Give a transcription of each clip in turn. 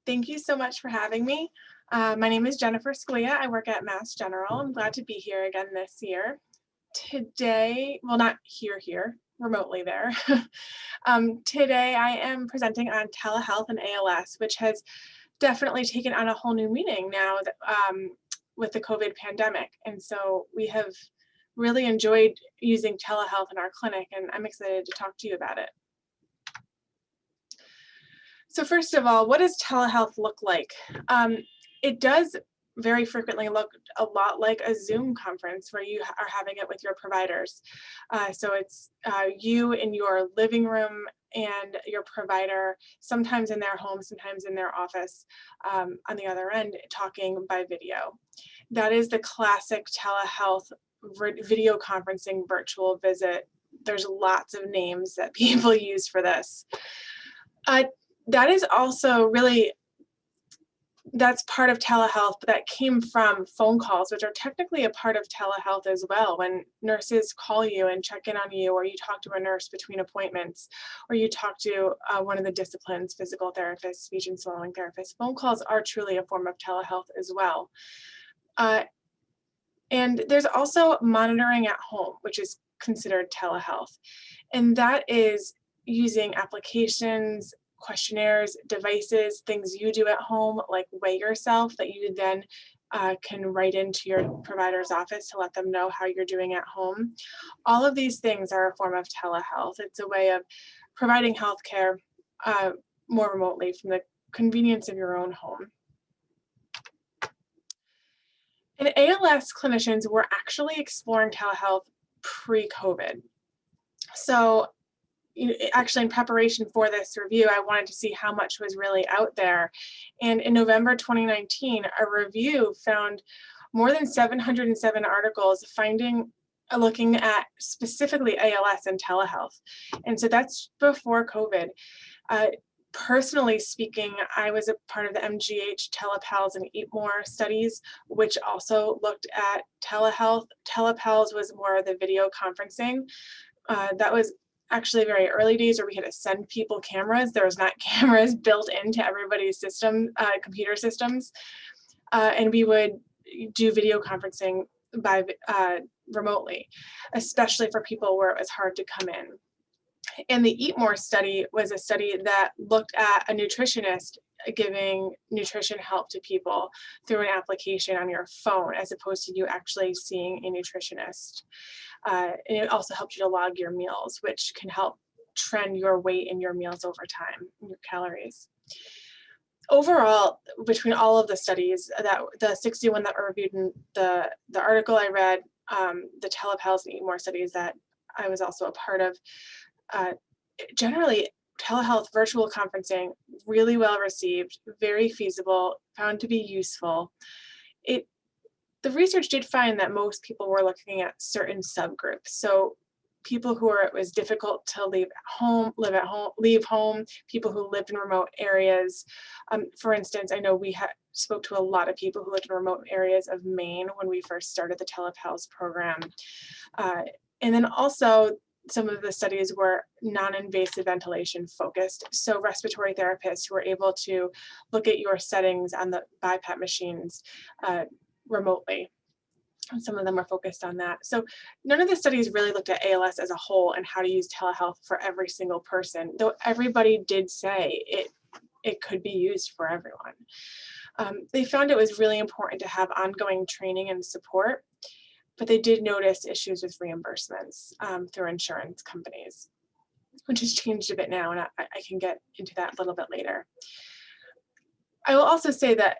Thank you so much for having me. My name is Jennifer Scalia. I work at Mass General. I'm glad to be here again this year. Today, well, not here, remotely there. Today I am presenting on telehealth and ALS, which has definitely taken on a whole new meaning now that, with the COVID pandemic. And so we have really enjoyed using telehealth in our clinic, and I'm excited to talk to you about it. So first of all, what does telehealth look like? It does very frequently look a lot like a Zoom conference where you are having it with your providers. So it's you in your living room and your provider, sometimes in their home, sometimes in their office, on the other end, talking by video. That is the classic telehealth video conferencing virtual visit. There's lots of names that people use for this. That is also really, that's part of telehealth, but that came from phone calls, which are technically a part of telehealth as well. When nurses call you and check in on you, or you talk to a nurse between appointments, or you talk to one of the disciplines, physical therapists, speech and swallowing therapists, phone calls are truly a form of telehealth as well. And there's also monitoring at home, which is considered telehealth. And that is using applications, questionnaires, devices, things you do at home, like weigh yourself, that you then can write into your provider's office to let them know how you're doing at home. All of these things are a form of telehealth. It's a way of providing healthcare more remotely from the convenience of your own home. And ALS clinicians were actually exploring telehealth pre-COVID. So actually, in preparation for this review, I wanted to see how much was really out there. And in November 2019, a review found more than 707 articles looking at specifically ALS and telehealth. And so that's before COVID. Personally speaking, I was a part of the MGH, Telepals, and Eat More studies, which also looked at telehealth. Telepals was more of the video conferencing. That was actually very early days where we had to send people cameras. There was not cameras built into everybody's system, computer systems. And we would do video conferencing by remotely, especially for people where it was hard to come in. And the Eat More study was a study that looked at a nutritionist giving nutrition help to people through an application on your phone, as opposed to you actually seeing a nutritionist. And it also helped you to log your meals, which can help trend your weight and your meals over time, your calories. Overall, between all of the studies, the 61 that were reviewed in the article I read, the Telepals and Eat More studies that I was also a part of, generally telehealth virtual conferencing, really well received, very feasible, found to be useful. The research did find that most people were looking at certain subgroups. So people who it was difficult to leave home, people who lived in remote areas. For instance, I know we spoke to a lot of people who lived in remote areas of Maine when we first started the Telehealth program. And then also some of the studies were non-invasive ventilation focused. So respiratory therapists who were able to look at your settings on the BiPAP machines remotely. Some of them were focused on that. So none of the studies really looked at ALS as a whole and how to use telehealth for every single person, though everybody did say it could be used for everyone. They found it was really important to have ongoing training and support, but they did notice issues with reimbursements through insurance companies, which has changed a bit now, and I can get into that a little bit later. I will also say that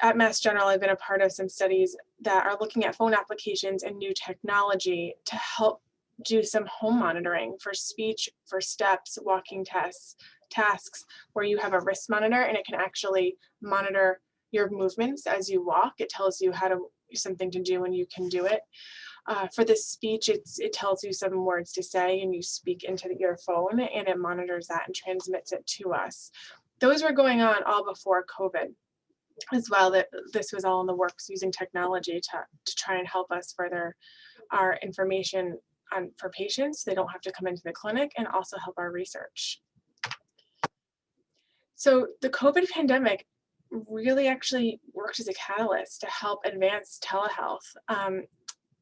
at Mass General, I've been a part of some studies that are looking at phone applications and new technology to help do some home monitoring for speech, for steps, walking tasks, where you have a wrist monitor and it can actually monitor your movements as you walk. It tells you something to do when you can do it. For the speech, it tells you some words to say and you speak into your phone and it monitors that and transmits it to us. Those were going on all before COVID as well, that this was all in the works using technology to try and help us further our information for patients. They don't have to come into the clinic, and also help our research. So the COVID pandemic really actually worked as a catalyst to help advance telehealth.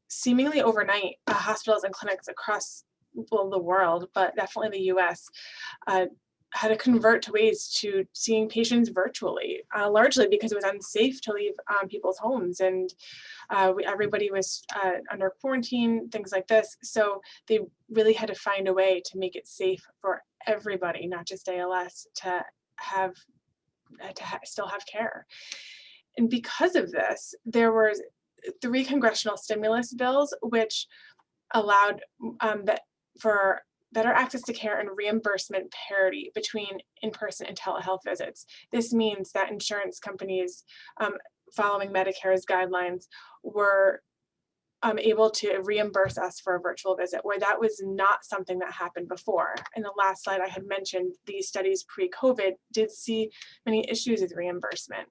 Seemingly overnight, hospitals and clinics across, well, the world, but definitely the US, uh, had to convert to ways to seeing patients virtually, largely because it was unsafe to leave people's homes, and everybody was under quarantine, things like this. So they really had to find a way to make it safe for everybody, not just ALS, to have still have care. And because of this, there were three congressional stimulus bills which allowed that for better access to care and reimbursement parity between in-person and telehealth visits. This means that insurance companies, following Medicare's guidelines, were able to reimburse us for a virtual visit, where that was not something that happened before. In the last slide, I had mentioned these studies pre-COVID did see many issues with reimbursement.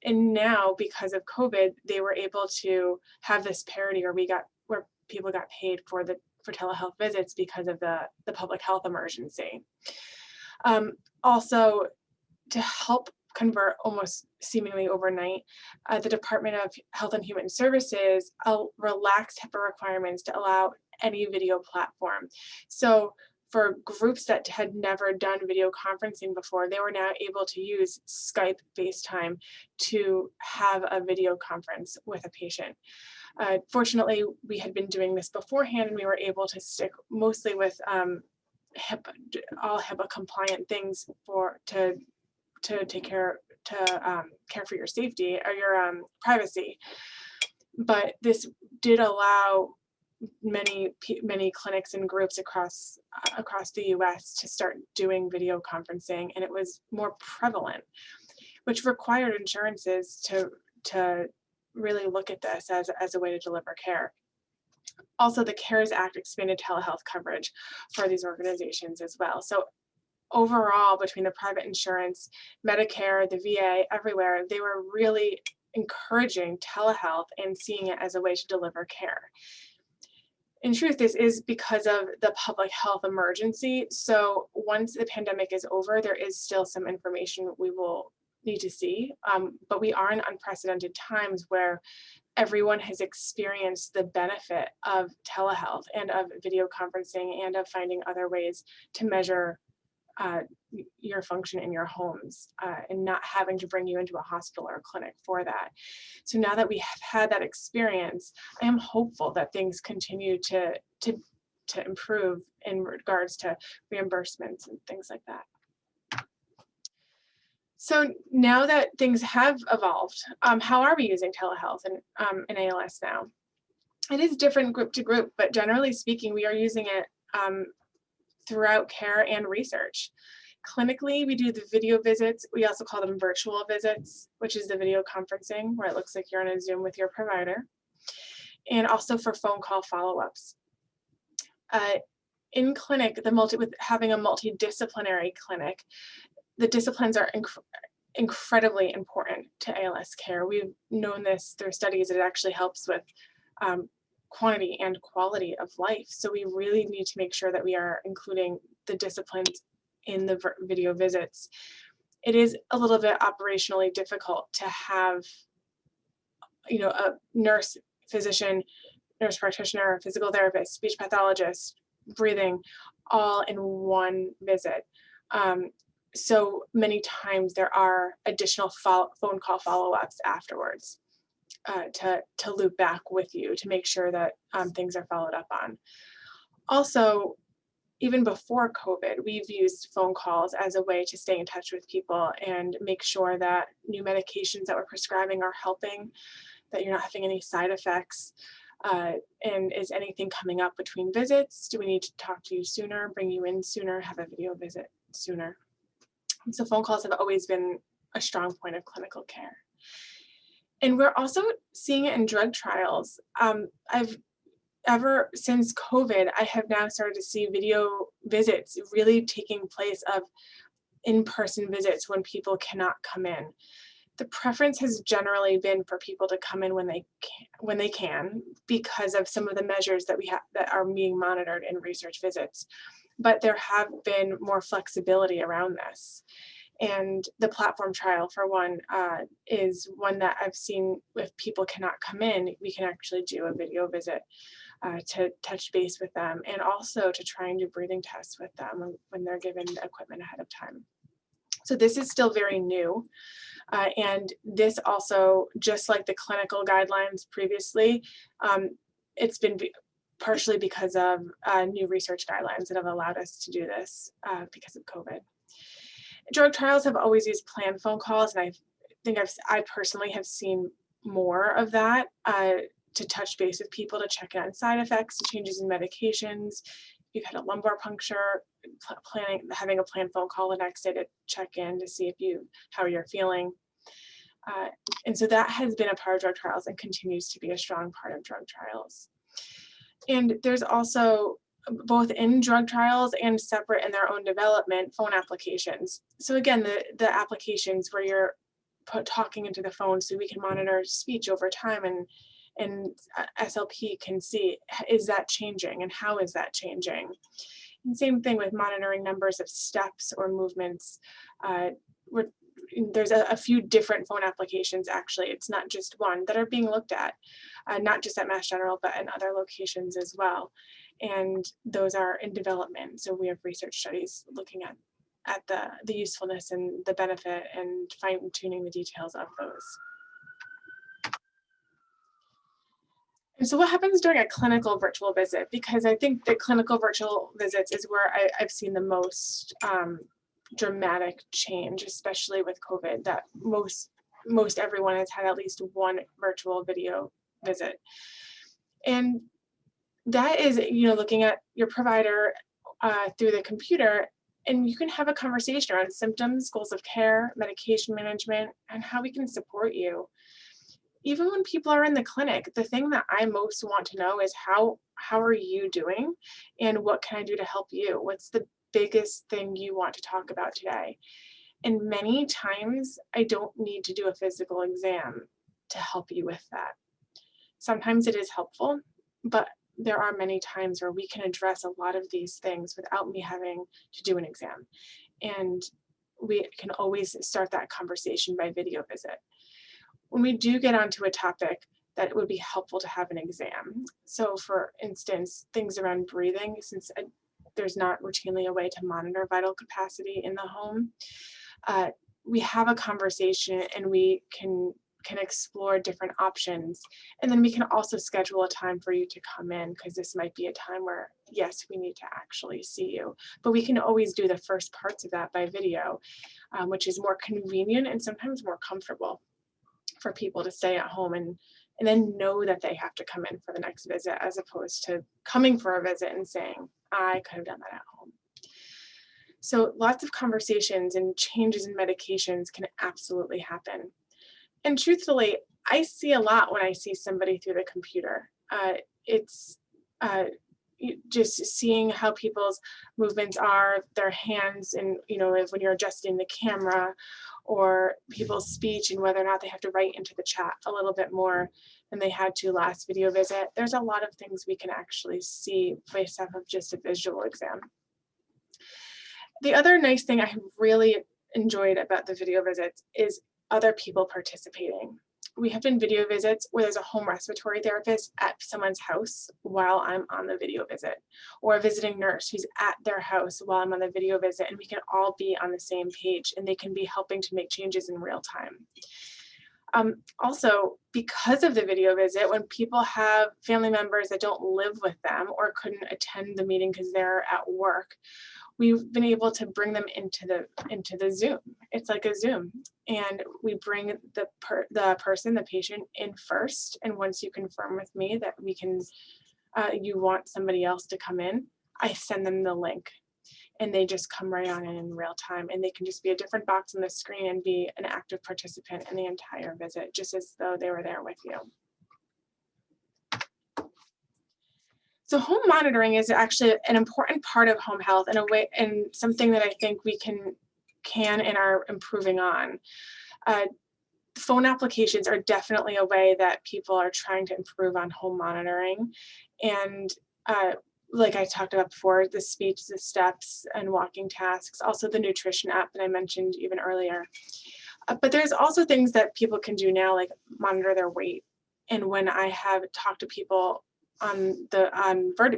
And now, because of COVID, they were able to have this parity where people got paid for telehealth visits because of the public health emergency. Also, to help convert almost seemingly overnight, the Department of Health and Human Services relaxed HIPAA requirements to allow any video platform. So for groups that had never done video conferencing before, they were now able to use Skype, FaceTime to have a video conference with a patient. Fortunately, we had been doing this beforehand, and we were able to stick mostly with all HIPAA compliant things to take care for your safety or your privacy. But this did allow many clinics and groups across the US to start doing video conferencing, and it was more prevalent, which required insurances to really look at this as a way to deliver care. Also, the CARES Act expanded telehealth coverage for these organizations as well. So overall, between the private insurance, Medicare, the VA, everywhere, they were really encouraging telehealth and seeing it as a way to deliver care. In truth, this is because of the public health emergency. So once the pandemic is over, there is still some information we will need to see, but we are in unprecedented times where everyone has experienced the benefit of telehealth and of video conferencing and of finding other ways to measure your function in your homes, and not having to bring you into a hospital or a clinic for that. So now that we have had that experience, I am hopeful that things continue to improve in regards to reimbursements and things like that. So now that things have evolved, how are we using telehealth in ALS now? It is different group to group, but generally speaking, we are using it throughout care and research. Clinically, we do the video visits. We also call them virtual visits, which is the video conferencing where it looks like you're on a Zoom with your provider, and also for phone call follow-ups. In clinic, with having a multidisciplinary clinic, the disciplines are incredibly important to ALS care. We've known this through studies. It actually helps with quantity and quality of life. So we really need to make sure that we are including the disciplines in the video visits. It is a little bit operationally difficult to have, a nurse, physician, nurse practitioner, physical therapist, speech pathologist, breathing, all in one visit. So many times there are additional phone call follow-ups afterwards. To loop back with you to make sure that things are followed up on. Also, even before COVID, we've used phone calls as a way to stay in touch with people and make sure that new medications that we're prescribing are helping, that you're not having any side effects, and is anything coming up between visits? Do we need to talk to you sooner, bring you in sooner, have a video visit sooner? So phone calls have always been a strong point of clinical care. And we're also seeing it in drug trials. Ever since COVID, I have now started to see video visits really taking place of in-person visits when people cannot come in. The preference has generally been for people to come in when they can because of some of the measures that we have that are being monitored in research visits. But there have been more flexibility around this. And the platform trial, for one, is one that I've seen if people cannot come in, we can actually do a video visit to touch base with them, and also to try and do breathing tests with them when they're given the equipment ahead of time. So this is still very new. And this also, just like the clinical guidelines previously, it's been partially because of new research guidelines that have allowed us to do this because of COVID. Drug trials have always used planned phone calls, and I think I personally have seen more of that to touch base with people, to check in on side effects, changes in medications. If you've had a lumbar puncture, having a planned phone call the next day to check in to see how you're feeling. And so that has been a part of drug trials and continues to be a strong part of drug trials. And there's also, both in drug trials and separate in their own development, phone applications. So again, the applications where you're talking into the phone, so we can monitor speech over time, and SLP can see, is that changing and how is that changing? And same thing with monitoring numbers of steps or movements. There's a few different phone applications, actually, it's not just one, that are being looked at, not just at Mass General, but in other locations as well. And those are in development. So we have research studies looking at the usefulness and the benefit and fine-tuning the details of those. And so what happens during a clinical virtual visit? Because I think the clinical virtual visits is where I've seen the most dramatic change, especially with COVID, that most everyone has had at least one virtual video visit. And that is, looking at your provider through the computer, and you can have a conversation around symptoms, goals of care, medication management, and how we can support you. Even when people are in the clinic, the thing that I most want to know is how are you doing, and what can I do to help you? What's the biggest thing you want to talk about today? And many times I don't need to do a physical exam to help you with that. Sometimes it is helpful, but there are many times where we can address a lot of these things without me having to do an exam. And we can always start that conversation by video visit. When we do get onto a topic that it would be helpful to have an exam. So for instance, things around breathing, since there's not routinely a way to monitor vital capacity in the home, we have a conversation and we can explore different options. And then we can also schedule a time for you to come in, because this might be a time where, yes, we need to actually see you. But we can always do the first parts of that by video, which is more convenient and sometimes more comfortable for people to stay at home and then know that they have to come in for the next visit, as opposed to coming for a visit and saying, I could have done that at home. So lots of conversations and changes in medications can absolutely happen. And truthfully, I see a lot when I see somebody through the computer. It's just seeing how people's movements are, their hands, and when you're adjusting the camera, or people's speech, and whether or not they have to write into the chat a little bit more than they had to last video visit. There's a lot of things we can actually see based off of just a visual exam. The other nice thing I have really enjoyed about the video visits is other people participating. We have done video visits where there's a home respiratory therapist at someone's house while I'm on the video visit, or a visiting nurse who's at their house while I'm on the video visit, and we can all be on the same page and they can be helping to make changes in real time. Also, because of the video visit, when people have family members that don't live with them or couldn't attend the meeting because they're at work, we've been able to bring them into the Zoom. It's like a Zoom, and we bring the patient in first. And once you confirm with me that you want somebody else to come in, I send them the link, and they just come right on in real time, and they can just be a different box on the screen and be an active participant in the entire visit, just as though they were there with you. So home monitoring is actually an important part of home health in a way, and something that I think we can and are improving on. Phone applications are definitely a way that people are trying to improve on home monitoring. And like I talked about before, the speech, the steps, and walking tasks, also the nutrition app that I mentioned even earlier. But there's also things that people can do now, like monitor their weight. And when I have talked to people on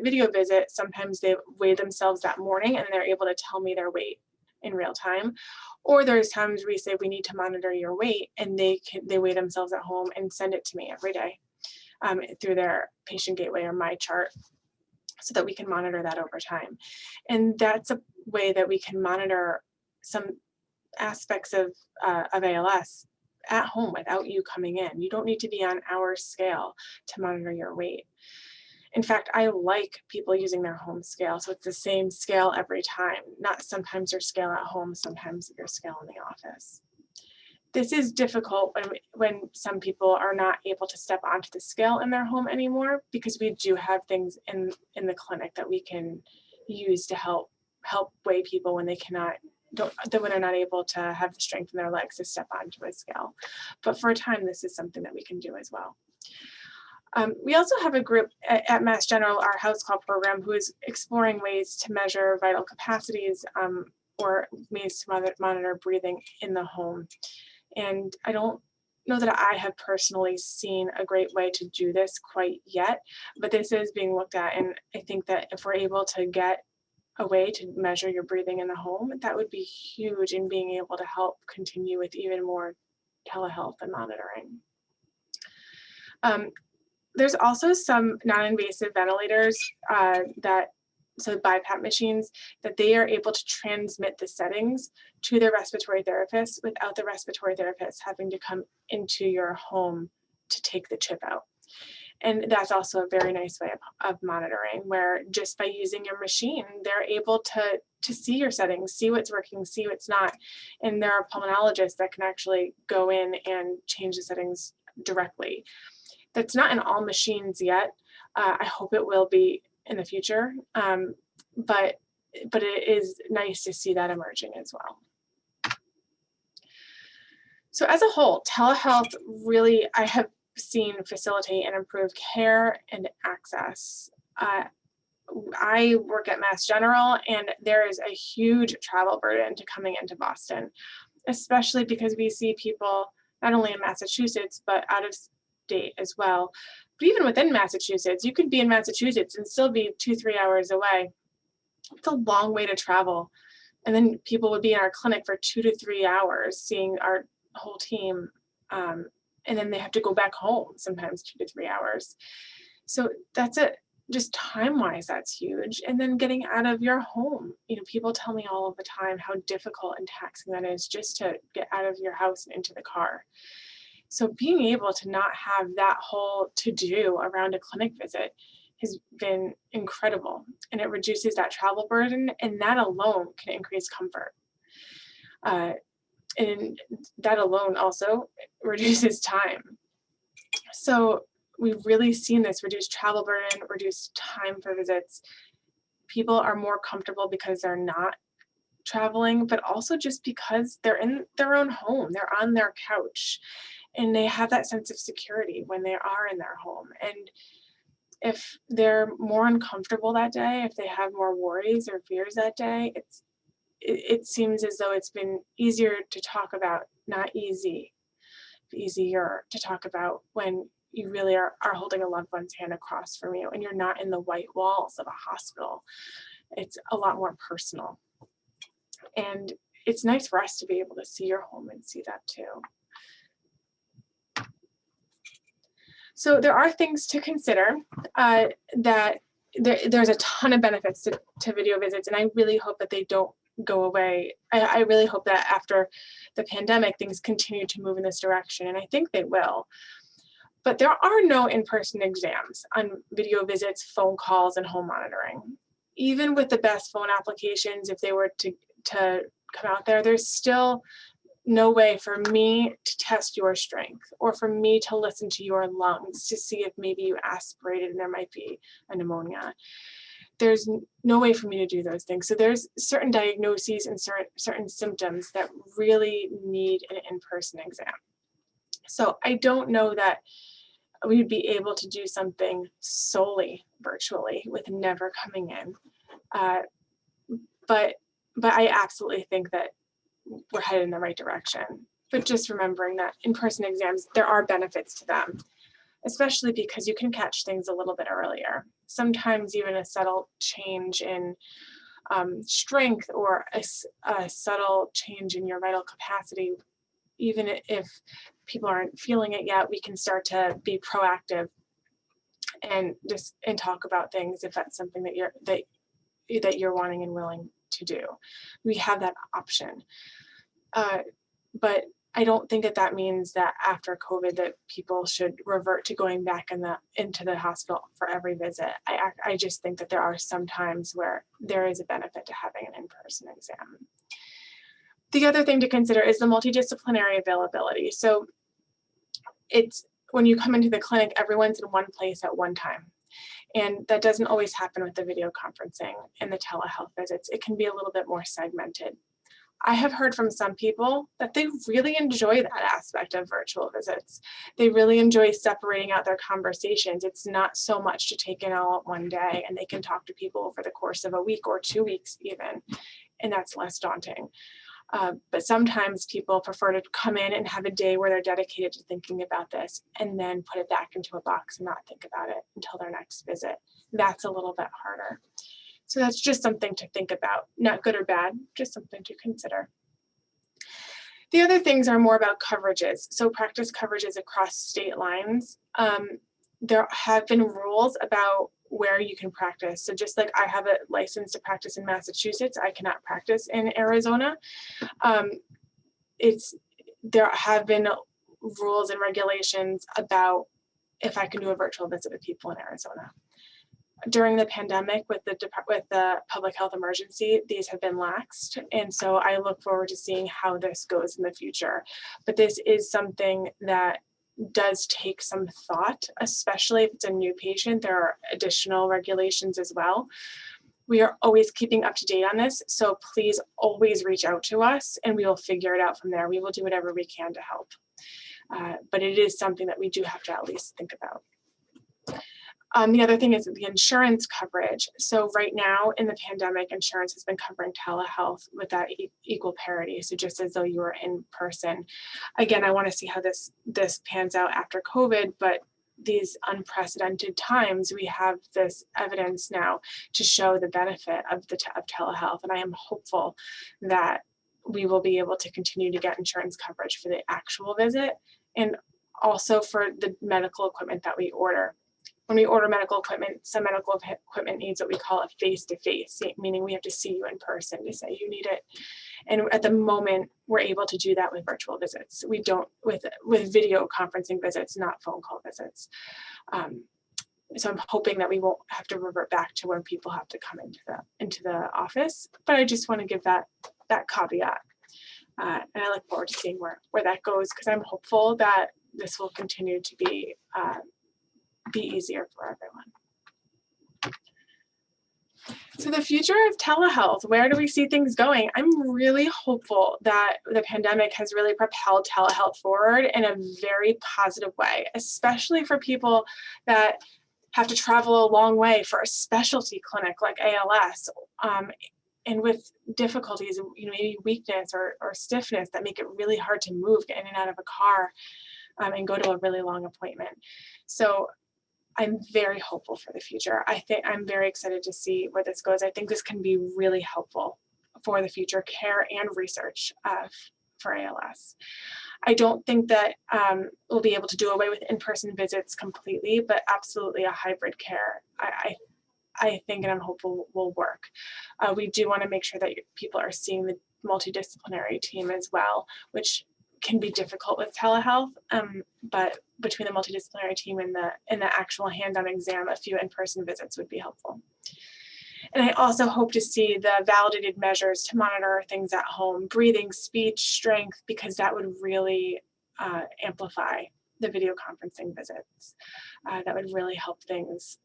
video visit, sometimes they weigh themselves that morning and they're able to tell me their weight in real time. Or there's times we say we need to monitor your weight, and they weigh themselves at home and send it to me every day through their patient gateway or my chart, so that we can monitor that over time. And that's a way that we can monitor some aspects of ALS at home without you coming in. You don't need to be on our scale to monitor your weight. In fact, I like people using their home scale, so it's the same scale every time, not sometimes your scale at home, sometimes your scale in the office. This is difficult when some people are not able to step onto the scale in their home anymore, because we do have things in the clinic that we can use to help weigh people when when they're not able to have the strength in their legs to step onto a scale. But for a time, this is something that we can do as well. We also have a group at Mass General, our house call program, who is exploring ways to measure vital capacities or ways to monitor breathing in the home. And I don't know that I have personally seen a great way to do this quite yet, but this is being looked at. And I think that if we're able to get a way to measure your breathing in the home, that would be huge in being able to help continue with even more telehealth and monitoring. There's also some non-invasive ventilators so BiPAP machines, that they are able to transmit the settings to their respiratory therapist without the respiratory therapist having to come into your home to take the chip out. And that's also a very nice way of monitoring, where just by using your machine, they're able to see your settings, see what's working, see what's not. And there are pulmonologists that can actually go in and change the settings directly. That's not in all machines yet. I hope it will be in the future, but it is nice to see that emerging as well. So as a whole, telehealth really, I have seen facilitate and improve care and access. I work at Mass General, and there is a huge travel burden to coming into Boston, especially because we see people not only in Massachusetts, but out of state as well. But even within Massachusetts, you could be in Massachusetts and still be 2-3 hours away. It's a long way to travel. And then people would be in our clinic for 2 to 3 hours seeing our whole team. And then they have to go back home, sometimes 2 to 3 hours. So that's just time-wise, that's huge. And then getting out of your home. People tell me all of the time how difficult and taxing that is just to get out of your house and into the car. So being able to not have that whole to-do around a clinic visit has been incredible, and it reduces that travel burden, and that alone can increase comfort. And that alone also reduces time. So we've really seen this reduced travel burden, reduced time for visits. People are more comfortable because they're not traveling, but also just because they're in their own home, they're on their couch, and they have that sense of security when they are in their home. And if they're more uncomfortable that day, if they have more worries or fears that day, it seems as though it's been easier to talk about, not easier to talk about when you really are holding a loved one's hand across from you and you're not in the white walls of a hospital. It's a lot more personal. And it's nice for us to be able to see your home and see that too. So there are things to consider that there's a ton of benefits to video visits, and I really hope that they don't go away. I really hope that after the pandemic, things continue to move in this direction, and I think they will. But there are no in-person exams on video visits, phone calls, and home monitoring. Even with the best phone applications, if they were to come out there, there's still no way for me to test your strength or for me to listen to your lungs to see if maybe you aspirated and there might be a pneumonia. There's no way for me to do those things. So there's certain diagnoses and certain symptoms that really need an in-person exam. So I don't know that we would be able to do something solely virtually with never coming in. But I absolutely think that we're headed in the right direction. But just remembering that in-person exams, there are benefits to them, especially because you can catch things a little bit earlier. Sometimes even a subtle change in strength or a subtle change in your vital capacity, even if people aren't feeling it yet, we can start to be proactive and talk about things if that's something that you're wanting and willing to do. We have that option. But I don't think that means that after COVID that people should revert to going back into the hospital for every visit. I just think that there are some times where there is a benefit to having an in-person exam. The other thing to consider is the multidisciplinary availability. So it's when you come into the clinic, everyone's in one place at one time. And that doesn't always happen with the video conferencing and the telehealth visits. It can be a little bit more segmented. I have heard from some people that they really enjoy that aspect of virtual visits. They really enjoy separating out their conversations. It's not so much to take in all at one day, and they can talk to people over the course of a week or 2 weeks even, and that's less daunting. But sometimes people prefer to come in and have a day where they're dedicated to thinking about this and then put it back into a box and not think about it until their next visit. That's a little bit harder. So that's just something to think about, not good or bad, just something to consider. The other things are more about coverages. So practice coverages across state lines. There have been rules about where you can practice. So just like I have a license to practice in Massachusetts, I cannot practice in Arizona. There have been rules and regulations about if I can do a virtual visit with people in Arizona. During the pandemic with the public health emergency, these have been laxed. And so I look forward to seeing how this goes in the future. But this is something that does take some thought, especially if it's a new patient. There are additional regulations as well. We are always keeping up to date on this. So please always reach out to us and we will figure it out from there. We will do whatever we can to help. But it is something that we do have to at least think about. The other thing is the insurance coverage. So right now in the pandemic, insurance has been covering telehealth with that equal parity. So just as though you were in person. Again, I want to see how this pans out after COVID, but these unprecedented times, we have this evidence now to show the benefit of telehealth. And I am hopeful that we will be able to continue to get insurance coverage for the actual visit and also for the medical equipment that we order. When we order medical equipment, some medical equipment needs what we call a face-to-face, meaning we have to see you in person to say you need it. And at the moment, we're able to do that with virtual visits. We don't with video conferencing visits, not phone call visits. So I'm hoping that we won't have to revert back to where people have to come into the office. But I just want to give that caveat, and I look forward to seeing where that goes because I'm hopeful that this will continue to be easier for everyone. So the future of telehealth, where do we see things going? I'm really hopeful that the pandemic has really propelled telehealth forward in a very positive way, especially for people that have to travel a long way for a specialty clinic like ALS, and with difficulties, maybe weakness or stiffness that make it really hard to move, get in and out of a car, and go to a really long appointment. So I'm very hopeful for the future. I think I'm very excited to see where this goes. I think this can be really helpful for the future care and research for ALS. I don't think that we'll be able to do away with in-person visits completely, but absolutely a hybrid care, I think, and I'm hopeful will work. We do want to make sure that people are seeing the multidisciplinary team as well, which can be difficult with telehealth, but between the multidisciplinary team and the actual hands-on exam, a few in-person visits would be helpful. And I also hope to see the validated measures to monitor things at home, breathing, speech, strength, because that would really amplify the video conferencing visits. That would really help things,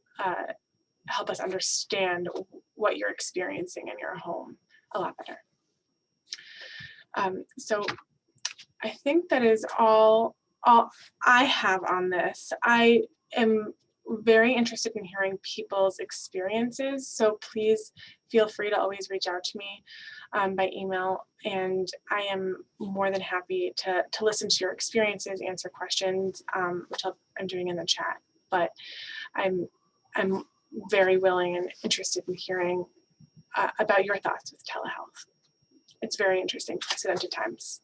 help us understand what you're experiencing in your home a lot better. So I think that is all all I have on this. I am very interested in hearing people's experiences, so please feel free to always reach out to me by email, and I am more than happy to listen to your experiences, answer questions, which I'm doing in the chat. But I'm very willing and interested in hearing about your thoughts with telehealth. It's very interesting, unprecedented times.